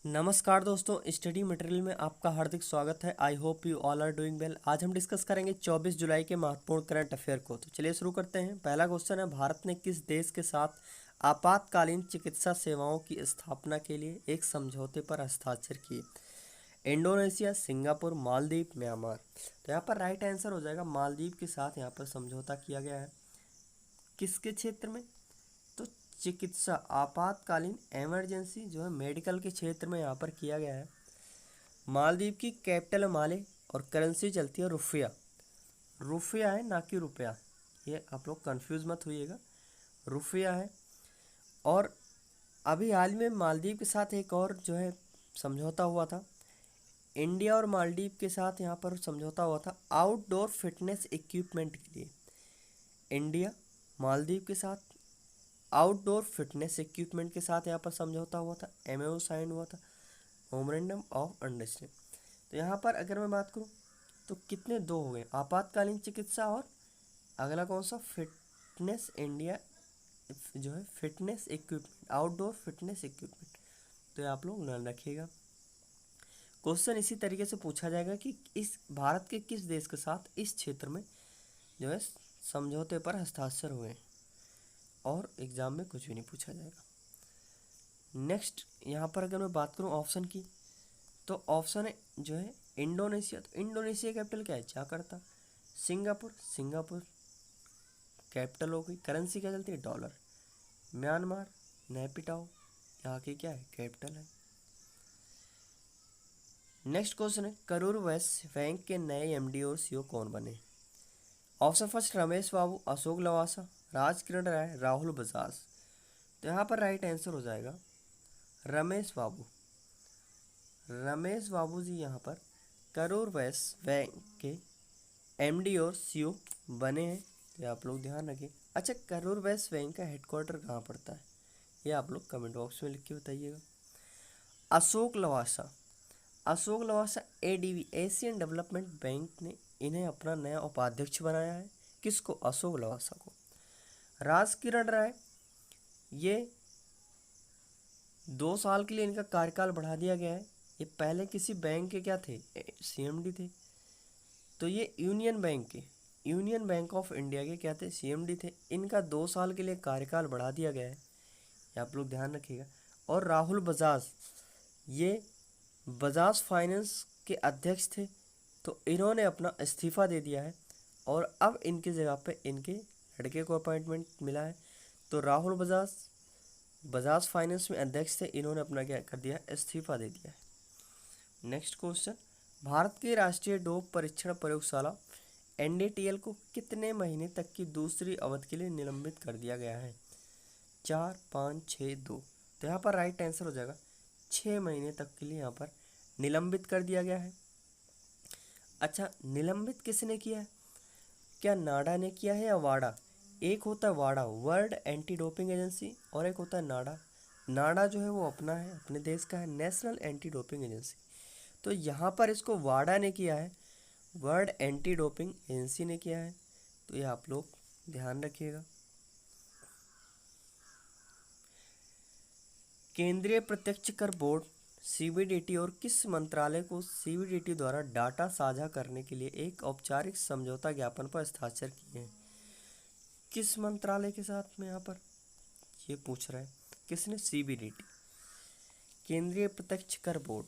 नमस्कार दोस्तों, study material में आपका हार्दिक स्वागत है। I hope you all are doing well. आज हम डिस्कस करेंगे 24 जुलाई के महत्वपूर्ण करंट अफेयर को। तो चलिए शुरू करते हैं। पहला क्वेश्चन है, भारत ने किस देश के साथ आपातकालीन चिकित्सा सेवाओं की स्थापना के लिए एक समझौते पर हस्ताक्षर किए? Indonesia, Singapore, Maldives, Myanmar. तो यहाँ पर राइट आंसर हो जाएगा मालदीव के साथ यहाँ पर समझौता किया गया है। किसके क्षेत्र में? तो चिकित्सा आपातकालीन इमरजेंसी जो है मेडिकल के क्षेत्र में यहाँ पर किया गया है। मालदीव की कैपिटल माले और करेंसी चलती है रुपया। रुपया है ना कि रुपया, ये आप लोग कंफ्यूज मत होइएगा, रुपया है। और अभी हाल में मालदीव के साथ एक और जो है समझौता हुआ था। इंडिया और मालदीव के साथ यहाँ पर समझौता हुआ था आउटडोर फिटनेस इक्विपमेंट के लिए। इंडिया मालदीव के साथ आउटडोर फिटनेस इक्विपमेंट के साथ यहाँ पर समझौता हुआ था, एमओयू साइन हुआ था, मेमोरेंडम ऑफ अंडरस्टैंडिंग। तो यहाँ पर अगर मैं बात करूँ तो कितने दो हो गए, आपातकालीन चिकित्सा और अगला कौन सा, फिटनेस इंडिया जो है fitness equipment, outdoor fitness equipment. तो ये आप लोग ध्यान रखिएगा। क्वेश्चन इसी तरीके से पूछा जाएगा कि इस भारत के किस देश के साथ इस क्षेत्र में जो है समझौते पर हस्ताक्षर हुए हैं, और एग्जाम में कुछ भी नहीं पूछा जाएगा। नेक्स्ट यहाँ पर अगर मैं बात करूँ ऑप्शन की, तो ऑप्शन है जो है इंडोनेशिया। तो इंडोनेशिया कैपिटल क्या है? जकार्ता। सिंगापुर, सिंगापुर कैपिटल हो गई। करेंसी क्या चलती है? डॉलर। म्यांमार, नेपिटाओ यहाँ की क्या है? कैपिटल है। नेक्स्ट क्वेश्चन है, करूर वैश्य बैंक के नए एमडी और सीईओ कौन बने? ऑप्शन फर्स्ट रमेश बाबू, अशोक लवासा, राजकिरण राय, राहुल बजाज। तो यहाँ पर राइट आंसर हो जाएगा रमेश बाबू। रमेश बाबू जी यहाँ पर करूर वैश्य बैंक के एमडी और सीईओ बने हैं। तो आप लोग ध्यान रखें। अच्छा, करूर वैश्य बैंक का हेडक्वार्टर कहाँ पड़ता है? ये आप लोग कमेंट बॉक्स में लिख के बताइएगा। Ashok Lavasa, Ashok Lavasa ADB Asian development bank ने इन्हें अपना नया उपाध्यक्ष बनाया है। किसको? अशोक लवासा को। राजकिरण राय, ये 2 साल के लिए इनका कार्यकाल बढ़ा दिया गया है। ये पहले किसी बैंक के क्या थे? सीएमडी थे। तो ये यूनियन बैंक ऑफ इंडिया के क्या थे? सीएमडी थे। इनका 2 साल के लिए कार्यकाल बढ़ा दिया गया है, ये आप लोग ध्यान रखिएगा। और राहुल बजाज, ये बजाज फाइनेंस के अध्यक्ष थे, तो इन्होंने अपना इस्तीफा दे दिया है और अब इनकी जगह पे इनके लड़के को अपॉइंटमेंट मिला है। तो राहुल बजाज बजाज फाइनेंस में अध्यक्ष थे, इन्होंने अपना क्या कर दिया? इस्तीफा दे दिया है। नेक्स्ट क्वेश्चन, भारत की राष्ट्रीय डोप परीक्षण प्रयोगशाला एनडीटीएल को कितने महीने तक की दूसरी अवधि के लिए निलंबित कर दिया गया है? 4, 5, 6, 2। तो यहाँ पर राइट आंसर हो जाएगा 6 महीने तक के लिए यहाँ पर निलंबित कर दिया गया है। अच्छा, निलंबित किसने किया है? क्या नाडा ने किया है या वाडा? एक होता है वाडा, वर्ल्ड एंटी डोपिंग एजेंसी, और एक होता है नाडा। नाडा जो है वो अपना है, अपने देश का है, नेशनल एंटी डोपिंग एजेंसी। तो यहाँ पर इसको वाडा ने किया है, वर्ल्ड एंटी डोपिंग एजेंसी ने किया है। तो ये आप लोग ध्यान रखिएगा। केंद्रीय प्रत्यक्ष कर बोर्ड सीबीडीटी और किस मंत्रालय को सीबीडीटी द्वारा डाटा साझा करने के लिए एक औपचारिक समझौता ज्ञापन पर हस्ताक्षर किए हैं? किस मंत्रालय के साथ में यहाँ पर ये पूछ रहा है, किसने? सीबीडीटी, केंद्रीय प्रत्यक्ष कर बोर्ड,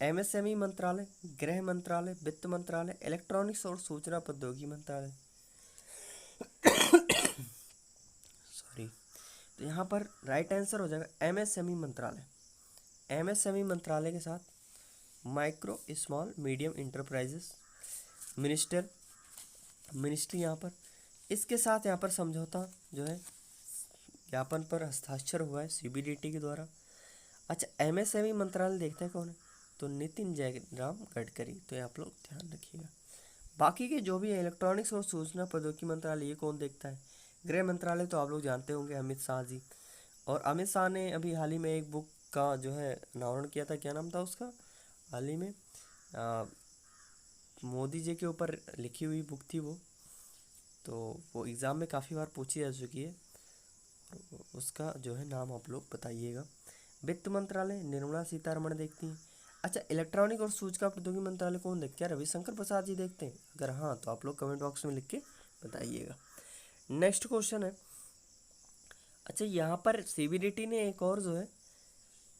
एमएसएमई मंत्रालय, गृह मंत्रालय, वित्त मंत्रालय, इलेक्ट्रॉनिक्स और सूचना प्रौद्योगिकी मंत्रालय। सॉरी। तो यहाँ पर राइट आंसर हो जाएगा एमएसएमई मंत्रालय। एमएसएमई मंत्रालय के साथ micro small medium enterprises ministry यहाँ पर, इसके साथ यहाँ पर समझौता जो है ज्ञापन पर हस्ताक्षर हुआ है सीबीडीटी के द्वारा। अच्छा, एमएसएमई मंत्रालय देखते हैं कौन है? तो नितिन जयराम गडकरी। तो ये आप लोग ध्यान रखिएगा। बाकी के जो भी है, इलेक्ट्रॉनिक्स और सूचना प्रौद्योगिकी मंत्रालय, ये कौन देखता है? गृह मंत्रालय तो आप लोग जानते होंगे, अमित शाह जी। और अमित शाह ने अभी हाल ही में एक बुक का जो है अनावरण किया था, क्या नाम था उसका? हाल ही में मोदी जी के ऊपर लिखी हुई बुक थी वो, तो वो एग्ज़ाम में काफ़ी बार पूछी जा चुकी है। उसका जो है नाम आप लोग बताइएगा। वित्त मंत्रालय निर्मला सीतारमण देखती हैं। अच्छा, इलेक्ट्रॉनिक और सूचना प्रौद्योगिकी मंत्रालय कौन देखते हैं? रविशंकर प्रसाद जी देखते हैं। अगर हाँ तो आप लोग कमेंट बॉक्स में लिख के बताइएगा। नेक्स्ट क्वेश्चन है, अच्छा यहाँ पर सीबीडीटी ने एक और जो है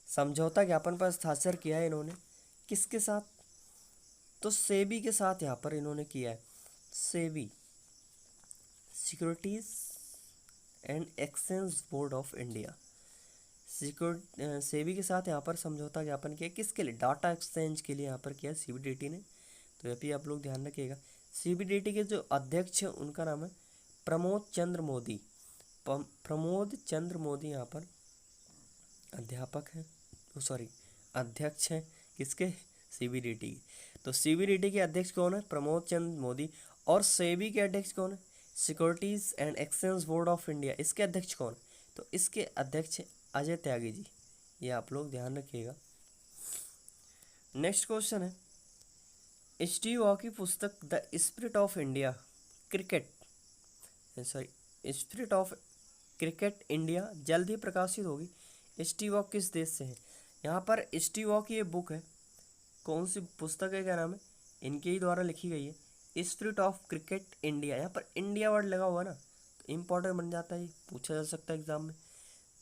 समझौता ज्ञापन पर हस्ताक्षर किया है इन्होंने, किसके साथ? तो सेबी के साथ यहाँ पर इन्होंने किया है। SEBI, securities and exchange board of India, SEBI के साथ यहाँ पर समझौता ज्ञापन किया। किसके लिए? डाटा एक्सचेंज के लिए यहाँ पर किया सीबीडीटी ने। तो ये भी आप लोग ध्यान रखिएगा। सीबीडीटी के जो अध्यक्ष हैं उनका नाम है प्रमोद चंद्र मोदी। प्रमोद चंद्र मोदी यहाँ पर अध्यापक हैं, सॉरी अध्यक्ष हैं किसके? सीबीडीटी। तो सीबीडीटी के अध्यक्ष कौन है? प्रमोद चंद्र मोदी। और सेबी के अध्यक्ष कौन है? Securities and exchange board of India, इसके अध्यक्ष कौन? तो इसके अध्यक्ष अजय त्यागी जी। ये आप लोग ध्यान रखिएगा। नेक्स्ट क्वेश्चन है, स्टीव वॉ की पुस्तक the spirit of India cricket, sorry spirit of cricket India जल्द ही प्रकाशित होगी। स्टीव वॉ किस देश से है? यहाँ पर स्टीव वॉ की ये बुक है, कौन सी पुस्तक है, क्या नाम है? इनके ही द्वारा लिखी गई है, स्पिरिट ऑफ क्रिकेट इंडिया। यहाँ पर इंडिया वर्ड लगा हुआ ना, तो इम्पोर्टेंट बन जाता है, पूछा जा सकता है एग्जाम में।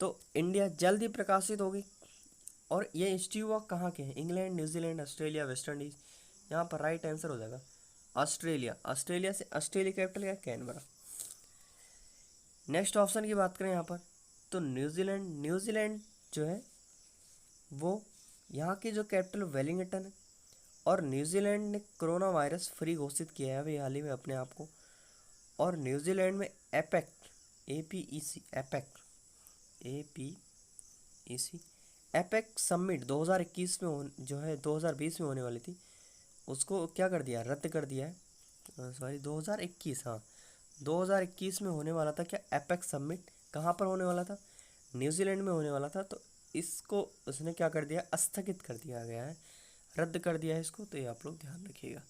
तो इंडिया जल्द ही प्रकाशित होगी। और ये स्टीव वॉ कहाँ के हैं? England, New Zealand, Australia, West Indies. यहाँ पर राइट आंसर हो जाएगा ऑस्ट्रेलिया। ऑस्ट्रेलिया से ऑस्ट्रेलिया कैपिटल क्या? कैनबरा। नेक्स्ट ऑप्शन की बात करें यहाँ पर, तो न्यूजीलैंड जो है वो यहाँ की जो कैपिटल वेलिंगटन है। और न्यूजीलैंड ने कोरोना वायरस फ्री घोषित किया है अभी हाल ही में अपने आप को। और न्यूजीलैंड में एपेक, APEC, एपेक समिट 2021 में जो है 2020 में होने वाली थी, उसको क्या कर दिया? रद्द कर दिया है। सॉरी 2021, हाँ 2021 में होने वाला था क्या? एपेक समिट कहाँ पर होने वाला था? न्यूजीलैंड में होने वाला था। तो इसको उसने क्या कर दिया? स्थगित कर दिया गया है, रद्द कर दिया है इसको। तो ये आप लोग ध्यान रखिएगा।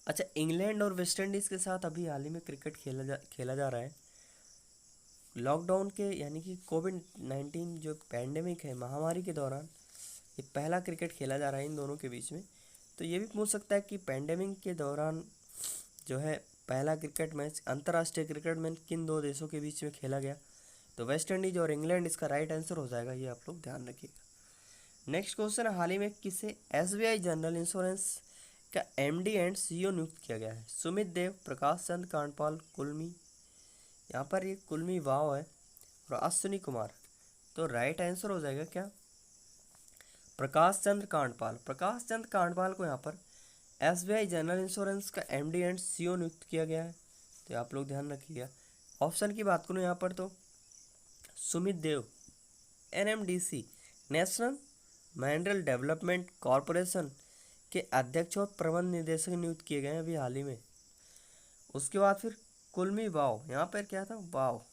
अच्छा, इंग्लैंड और वेस्ट इंडीज़ के साथ अभी हाल ही में क्रिकेट खेला जा रहा है। लॉकडाउन के यानी कि कोविड-19 जो पैंडेमिक है, महामारी के दौरान ये पहला क्रिकेट खेला जा रहा है इन दोनों के बीच में। तो ये भी पूछ सकता है कि पैंडेमिक के दौरान जो है पहला क्रिकेट मैच, अंतर्राष्ट्रीय क्रिकेट मैच किन दो देशों के बीच में खेला गया? तो वेस्ट इंडीज और इंग्लैंड इसका राइट आंसर हो जाएगा, ये आप लोग ध्यान रखिएगा। नेक्स्ट क्वेश्चन है, हाल ही में किसे SBI जनरल इंश्योरेंस का MD एंड CEO नियुक्त किया गया है? सुमित देव, प्रकाश चंद कांडपाल, कुलमी, यहाँ पर ये कुलमी वाव है, और अश्विनी कुमार। तो राइट आंसर हो जाएगा क्या? प्रकाश चंद्र कांडपाल। प्रकाश चंद्र कांडपाल को यहाँ पर SBI जनरल इंश्योरेंस का MD एंड CEO नियुक्त किया गया है। तो आप लोग ध्यान रखिएगा। ऑप्शन की बात करूँ यहाँ पर, तो सुमित देव NMDC, नेशनल माइनरल डेवलपमेंट कॉरपोरेशन के अध्यक्ष और प्रबंध निदेशक नियुक्त किए गए हैं अभी हाल ही में। उसके बाद फिर कुलमी वाव, यहाँ पर क्या था? वाव,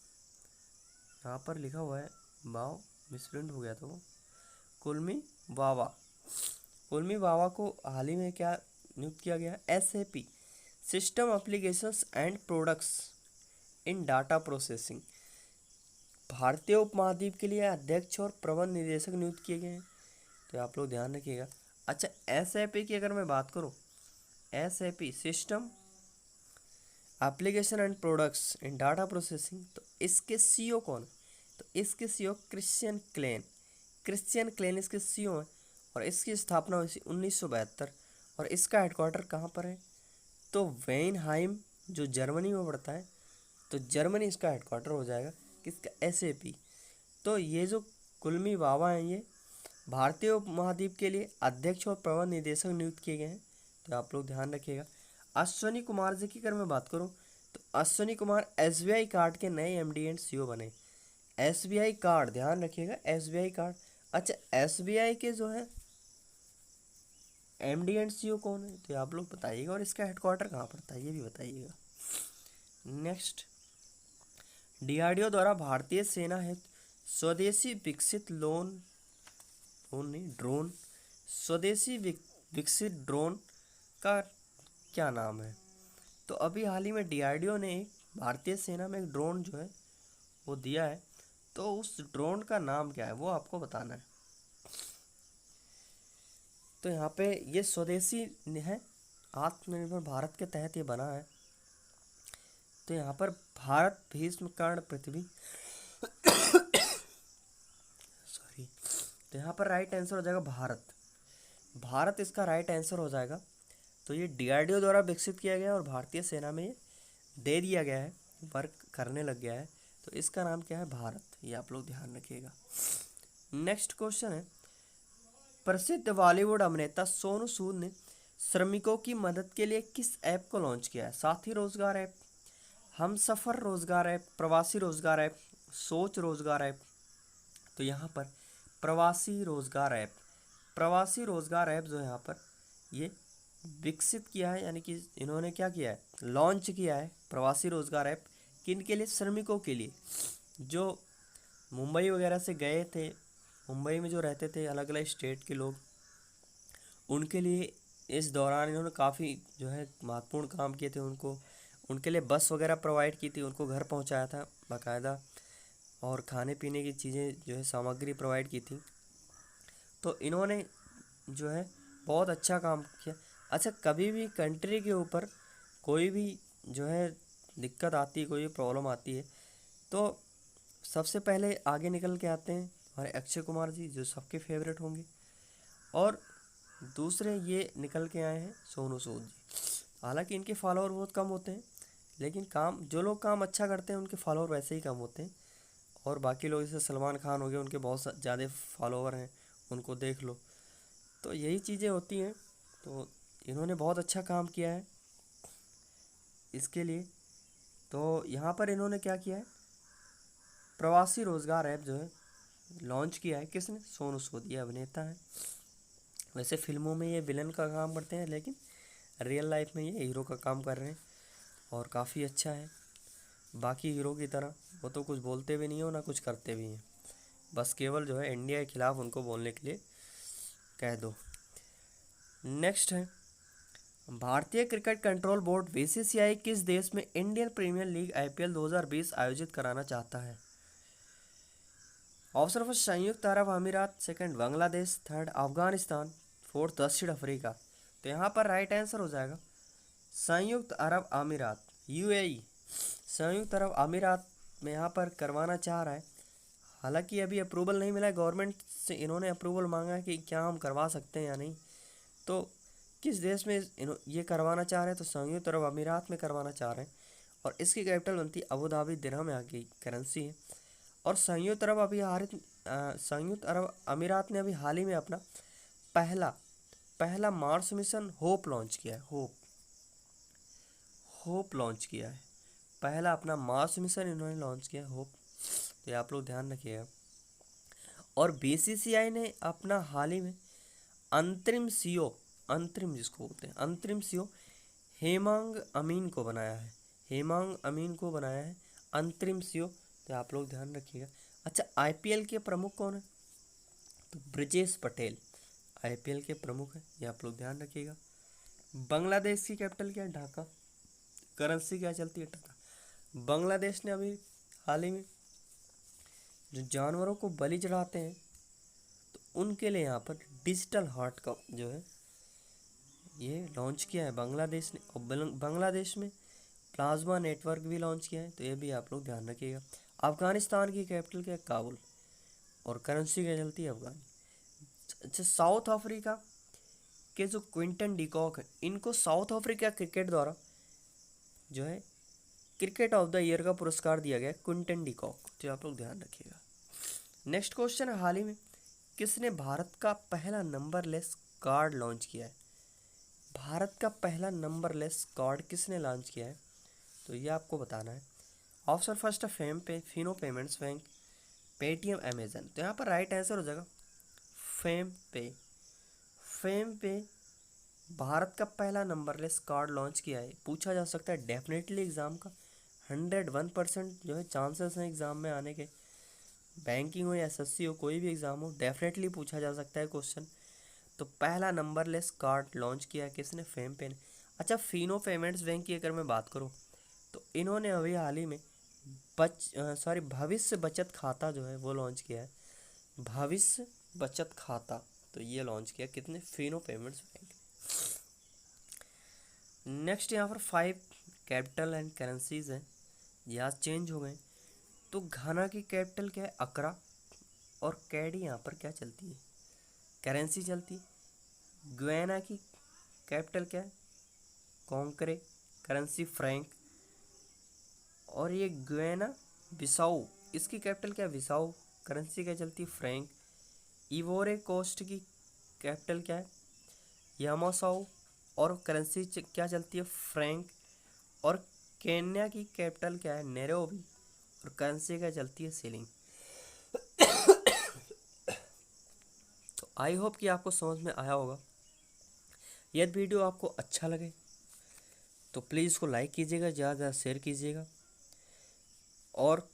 यहाँ पर लिखा हुआ है वाव, मिसप्रिंट हो गया था वो। कुलमी वावा को हाल ही में क्या नियुक्त किया गया? SAP, system applications and products in data processing, भारतीय उपमहाद्वीप के लिए अध्यक्ष और प्रबंध निदेशक नियुक्त किए गए हैं। तो आप लोग ध्यान रखिएगा। अच्छा, SAP की अगर मैं बात करूं, SAP system application and products in data processing, तो इसके CEO कौन? तो इसके CEO क्रिश्चियन क्लेन इसके CEO हैं। और इसकी स्थापना हुई थी 1972। और इसका हेडक्वार्टर कहाँ पर है? तो वेनहाइम, जो जर्मनी में पड़ता है। तो जर्मनी इसका हेडक्वार्टर हो जाएगा किसका? SAP। तो ये जो कुलमी वावा हैं, ये भारतीय उपमहाद्वीप के लिए अध्यक्ष और प्रबंध निदेशक नियुक्त किए गए हैं। तो आप लोग ध्यान रखिएगा। अश्विनी कुमार जी की अगर मैं बात करूं, तो अश्विनी कुमार SBI कार्ड के नए MD एंड CEO बने। SBI कार्ड, ध्यान रखिएगा, SBI कार्ड। अच्छा, SBI के जो है MD एंड CEO कौन है? तो आप लोग बताइएगा। और इसका हेडक्वार्टर कहाँ पड़ता है, ये भी बताइएगा। नेक्स्ट, DRDO द्वारा भारतीय सेना हेतु स्वदेशी विकसित स्वदेशी विकसित ड्रोन का क्या नाम है? तो अभी हाल ही में DRDO ने भारतीय सेना में एक ड्रोन जो है वो दिया है, तो उस ड्रोन का नाम क्या है वो आपको बताना है। तो यहाँ पे ये स्वदेशी है, आत्मनिर्भर भारत के तहत ये बना है। तो यहाँ पर भारत भीष्म कर्ण पृथ्वी सॉरी, तो यहाँ पर राइट आंसर हो जाएगा भारत। भारत इसका राइट आंसर हो जाएगा। तो ये डीआरडीओ द्वारा विकसित किया गया और भारतीय सेना में ये दे दिया गया है, वर्क करने लग गया है। तो इसका नाम क्या है? भारत। ये आप लोग ध्यान रखिएगा। नेक्स्ट क्वेश्चन है, प्रसिद्ध बॉलीवुड अभिनेता सोनू सूद ने श्रमिकों की मदद के लिए किस ऐप को लॉन्च किया है? साथी रोजगार ऐप, हमसफर रोजगार ऐप, प्रवासी रोजगार ऐप, सोच रोजगार ऐप। तो यहाँ पर प्रवासी रोजगार ऐप, प्रवासी रोजगार ऐप जो यहाँ पर ये विकसित किया है, यानी कि इन्होंने क्या किया है? लॉन्च किया है प्रवासी रोजगार ऐप। किन के लिए? श्रमिकों के लिए, जो मुंबई वगैरह से गए थे, मुंबई में जो रहते थे अलग अलग स्टेट के लोग, उनके लिए इस दौरान इन्होंने काफ़ी जो है महत्वपूर्ण काम किए थे। उनके लिए बस वगैरह प्रोवाइड की थी, उनको घर पहुंचाया था बाकायदा, और खाने पीने की चीज़ें जो है सामग्री प्रोवाइड की थी। तो इन्होंने जो है बहुत अच्छा काम किया। अच्छा, कभी भी कंट्री के ऊपर कोई भी जो है दिक्कत आती है, कोई भी प्रॉब्लम आती है, तो सबसे पहले आगे निकल के आते हैं हमारे अक्षय कुमार जी, जो सबके फेवरेट होंगे, और दूसरे ये निकल के आए हैं सोनू सूद जी। हालांकि इनके फॉलोअर बहुत कम होते हैं, लेकिन काम जो लोग काम अच्छा करते हैं उनके फॉलोअर वैसे ही कम होते हैं। और बाकी लोग जैसे सलमान खान हो गए, उनके बहुत ज़्यादा फॉलोअर हैं, उनको देख लो। तो यही चीज़ें होती हैं। तो इन्होंने बहुत अच्छा काम किया है इसके लिए। तो यहाँ पर इन्होंने क्या किया है? प्रवासी रोजगार ऐप जो है लॉन्च किया है। किसने? सोनू सूद, ये अभिनेता है। वैसे फिल्मों में ये विलन का काम करते हैं, लेकिन रियल लाइफ में ये हीरो का काम कर रहे हैं, और काफ़ी अच्छा है। बाकी हीरो की तरह वो तो कुछ बोलते भी नहीं हो ना कुछ करते भी हैं, बस केवल जो है इंडिया के खिलाफ उनको बोलने के लिए कह दो। नेक्स्ट है, भारतीय क्रिकेट कंट्रोल बोर्ड बीसीसीआई किस देश में इंडियन प्रीमियर लीग आईपीएल 2020 आयोजित कराना चाहता है? ऑप्शन फर्स्ट संयुक्त अरब अमीरात, second Bangladesh, third Afghanistan, fourth दक्षिण अफ्रीका। तो यहाँ पर राइट आंसर हो जाएगा संयुक्त अरब अमीरात, यूएई। संयुक्त अरब अमीरात में यहाँ पर करवाना चाह रहा है। हालांकि अभी अप्रूवल नहीं मिला है गवर्नमेंट से, इन्होंने अप्रूवल मांगा है कि क्या हम करवा सकते हैं या नहीं। तो किस देश में ये करवाना चाह रहे हैं? तो संयुक्त अरब अमीरात में करवाना चाह रहे हैं, और इसकी कैपिटल बनती है अबू धाबी, दिरहम यहाँ की करेंसी है। और संयुक्त अरब अमीरात ने अभी हाल ही में अपना पहला मार्स मिशन होप लॉन्च किया है। होप लॉन्च किया है, पहला अपना मार्स मिशन इन्होंने लॉन्च किया है, होप। तो ये आप लोग ध्यान रखिएगा। और बीसीसीआई ने अपना हाल ही में अंतरिम जिसको बोलते हैं अंतरिम सीओ हेमांग अमीन को बनाया है। हेमांग अमीन को बनाया है अंतरिम सीओ। तो आप लोग ध्यान रखिएगा। अच्छा, आईपीएल के प्रमुख कौन है? तो ब्रजेश पटेल आईपीएल के प्रमुख हैं, ये आप लोग ध्यान रखिएगा। बांग्लादेश की कैपिटल क्या है? ढाका। करेंसी क्या चलती है? टका। बांग्लादेश ने अभी हाल ही में जो जानवरों को बलि चढ़ाते हैं, तो उनके लिए यहाँ पर डिजिटल हार्ट का जो है ये लॉन्च किया है बांग्लादेश ने। और बांग्लादेश में प्लाज्मा नेटवर्क भी लॉन्च किया है, तो ये भी आप लोग ध्यान रखिएगा। अफगानिस्तान की कैपिटल क्या है? काबुल। और करेंसी क्या चलती है? अफगानी। अच्छा, साउथ अफ्रीका के जो क्विंटन डिकॉक है, इनको साउथ अफ्रीका क्रिकेट द्वारा जो है क्रिकेट ऑफ द ईयर का पुरस्कार दिया गया है, क्विंटन डिकॉक। तो आप लोग ध्यान रखिएगा। नेक्स्ट क्वेश्चन है, हाल ही में किसने भारत का पहला नंबरलेस कार्ड लॉन्च किया है? भारत का पहला नंबरलेस कार्ड किसने लॉन्च किया है? तो ये आपको बताना है। ऑप्शन फर्स्ट है फेम पे, Fino payments bank, Paytm, Amazon. तो यहाँ पर राइट आंसर हो जाएगा फेम पे। फेम पे भारत का पहला नंबरलेस कार्ड लॉन्च किया है। पूछा जा सकता है डेफिनेटली एग्ज़ाम का, 101% जो है चांसेस हैं एग्ज़ाम में आने के। बैंकिंग हो या एसएससी हो, कोई भी एग्ज़ाम हो, डेफिनेटली पूछा जा सकता है क्वेश्चन। तो पहला नंबरलेस कार्ड लॉन्च किया है किसने? फेम पे ने। अच्छा, फिनो पेमेंट्स बैंक की अगर मैं बात करूँ, तो इन्होंने अभी हाल ही में भविष्य बचत खाता जो है वो लॉन्च किया है, भविष्य बचत खाता। तो ये लॉन्च किया, कितने फिनो पेमेंट्स बैंक। नेक्स्ट यहाँ पर 5 कैपिटल एंड करेंसीज हैं, ये आज चेंज हो गए। तो घाना की कैपिटल क्या है, अकरा, और कैडी यहाँ पर क्या चलती है, करेंसी चलती है। गुयाना की कैपिटल क्या है, कॉन्करे, करेंसी फ्रैंक। और ये गुयाना बिसाऊ, इसकी कैपिटल क्या है, बिसाऊ, करेंसी क्या चलती है, फ्रैंक। इवोरे कोस्ट की कैपिटल क्या है, यामासाऊ, और करेंसी क्या चलती है, फ्रैंक। और केन्या की कैपिटल क्या है, नैरोबी, और करेंसी क्या चलती है, शिलिंग। तो आई होप कि आपको समझ में आया होगा। यदि वीडियो आपको अच्छा लगे तो प्लीज़ इसको लाइक कीजिएगा, ज़्यादा ज़्यादा शेयर कीजिएगा। और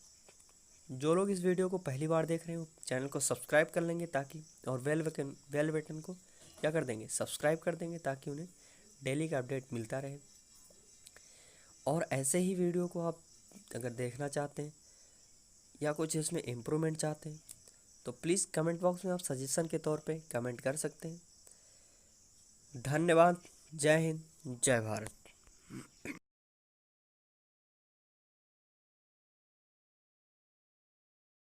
जो लोग इस वीडियो को पहली बार देख रहे हो चैनल को सब्सक्राइब कर लेंगे, ताकि और बेल बटन को क्या कर देंगे, सब्सक्राइब कर देंगे, ताकि उन्हें डेली का अपडेट मिलता रहे। और ऐसे ही वीडियो को आप अगर देखना चाहते हैं या कुछ इसमें इम्प्रूवमेंट चाहते हैं तो प्लीज़ कमेंट बॉक्स में आप सजेशन के तौर पे कमेंट कर सकते हैं। धन्यवाद। जय हिंद, जय भारत।